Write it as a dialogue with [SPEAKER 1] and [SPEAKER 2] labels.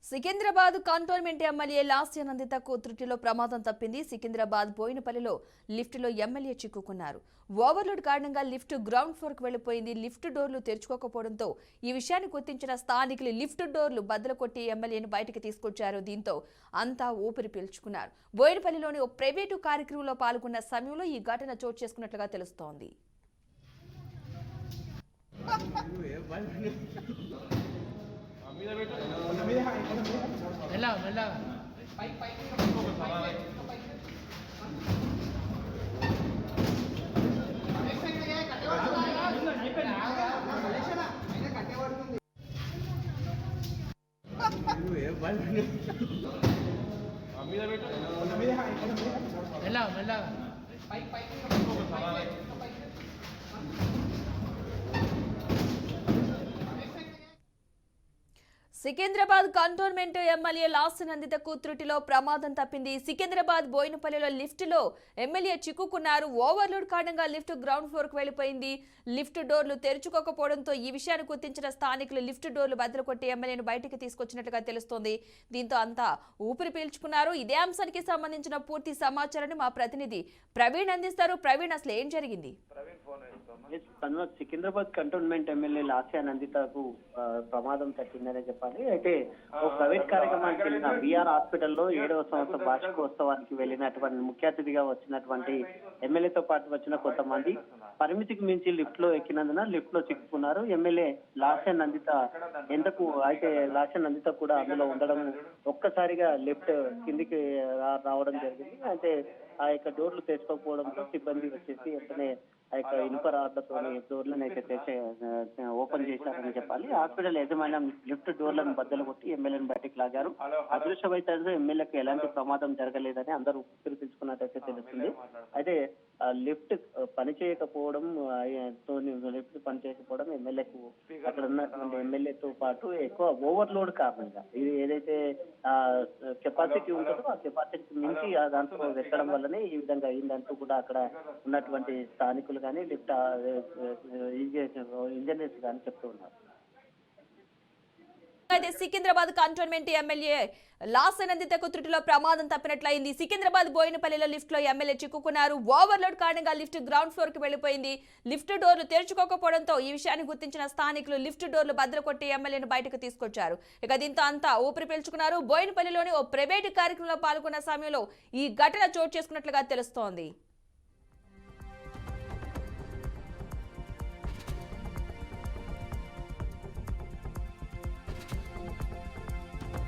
[SPEAKER 1] Secunderabad cantonment MLA Lasya Nanditha కూతురుటిలో ప్రమాదం తప్పింది. Secunderabad బోయినపల్లిలో లిఫ్టులో MLA చిక్కుకున్నారు. Overload కారణంగా లిఫ్ట్ గ్రౌండ్ ఫ్లోర్కు వెళ్లిపోయింది. లిఫ్ట్ డోర్లు తెరుచుకోకపోవడంతో ఈ విషయాన్ని గుర్తించిన స్థానికులు లిఫ్ట్ డోర్లు బద్దలు కొట్టి ఎమ్మెల్యేను బయటకు తీసుకొచ్చారు. దీంతో అంతా ఊపిరి పీల్చుకున్నారు. బోయినపల్లిలోని ఓ ప్రైవేటు కార్యక్రమంలో పాల్గొన్న సమయంలో ఈ ఘటన చోటు చేసుకున్నట్లుగా తెలుస్తోంది. సికింద్రాబాద్ కంటోన్మెంట్ ఎమ్మెల్యే లాస్య నందిత కూతురుటిలో ప్రమాదం తప్పింది. సికింద్రాబాద్ బోయినపల్లిలో లిఫ్టులో ఎమ్మెల్యే చిక్కుకున్నారు. ఓవర్లోడ్ కారణంగా లిఫ్ట్ గ్రౌండ్ ఫ్లోర్కు వెళ్లిపోయింది. లిఫ్ట్ డోర్లు తెరుచుకోకపోవడంతో ఈ విషయాన్ని గుర్తించిన స్థానికులు లిఫ్ట్ డోర్లు బద్దలు కొట్టి ఎమ్మెల్యేను బయటకు తీసుకొచ్చినట్లుగా తెలుస్తోంది. దీంతో అంతా ఊపిరి పీల్చుకున్నారు. ఇదే అంశానికి సంబంధించిన పూర్తి సమాచారాన్ని మా ప్రతినిధి ప్రవీణ్ అందిస్తారు. ప్రవీణ్, అసలు ఏం జరిగింది?
[SPEAKER 2] సికింద్రాబాద్ కంటోన్మెంట్ ఎమ్మెల్యే లాస్య నందితకు ప్రమాదం తట్టిందనే చెప్పాలి. అయితే ఓ ప్రైవేట్ కార్యక్రమానికి వెళ్ళిన బీఆర్ హాస్పిటల్లో 7వ సంవత్సర వార్షికోత్సవానికి వెళ్ళినటువంటి ముఖ్య అతిథిగా వచ్చినటువంటి ఎమ్మెల్యేతో పాటు వచ్చిన కొంతమంది పరిమితికి మించి లిఫ్ట్ లో ఎక్కినందున లిఫ్ట్ లో చిక్కుకున్నారు. ఎమ్మెల్యే లాస్య నందిత అయితే లాస్య నందిత కూడా అందులో ఉండడం ఒక్కసారిగా లిఫ్ట్ కిందికి రావడం జరిగింది. అయితే ఆ యొక్క డోర్లు తెచ్చుకోకపోవడంతో సిబ్బంది వచ్చేసి వెంటనే ఆ యొక్క ఇనుప రాడ్లతో డోర్లను అయితే ఓపెన్ చేశారని చెప్పాలి. హాస్పిటల్ యాజమాన్యం లిఫ్ట్ డోర్లను బద్దలు కొట్టి ఎమ్మెల్యేను బయటకు లాగారు. అదృష్టమైతే ఎమ్మెల్యేకి ఎలాంటి ప్రమాదం జరగలేదని అందరూ ఊపిరి పీల్చుకున్నట్టయితే తెలుస్తుంది. అయితే లిఫ్ట్ పనిచేయకపోవడం ఎమ్మెల్యేకు అక్కడ ఉన్నటువంటి ఎమ్మెల్యేతో పాటు ఎక్కువ ఓవర్లోడ్ కారణంగా ఇది ఏదైతే కెపాసిటీ ఉంటుందో ఆ కెపాసిటీకి మించి దాంట్లో ఎక్కడం వల్లనే ఈ విధంగా అయిందంటూ కూడా అక్కడ ఉన్నటువంటి స్థానికులు కానీ లిఫ్ట్ ఇంజనీర్స్ కానీ చెప్తూ ఉన్నారు.
[SPEAKER 1] అయితే సికింద్రాబాద్ కంటోన్మెంట్ ఎమ్మెల్యే లాస్య నందిత కూతురుటిలో ప్రమాదం తప్పినట్లయింది. సికింద్రాబాద్ బోయినపల్లిలో లిఫ్ట్ లో ఎమ్మెల్యే చిక్కుకున్నారు. ఓవర్లోడ్ కారణంగా లిఫ్ట్ గ్రౌండ్ ఫ్లోర్ కి వెళ్లిపోయింది. లిఫ్ట్ డోర్లు తెరుచుకోకపోవడంతో ఈ విషయాన్ని గుర్తించిన స్థానికులు లిఫ్ట్ డోర్లు బద్దలు కొట్టి ఎమ్మెల్యేను బయటకు తీసుకొచ్చారు. ఇక దీంతో అంతా ఊపిరి పీల్చుకున్నారు. బోయినపల్లిలోని ఓ ప్రైవేటు కార్యక్రమంలో పాల్గొన్న సమయంలో ఈ ఘటన చోటు చేసుకున్నట్లుగా తెలుస్తోంది.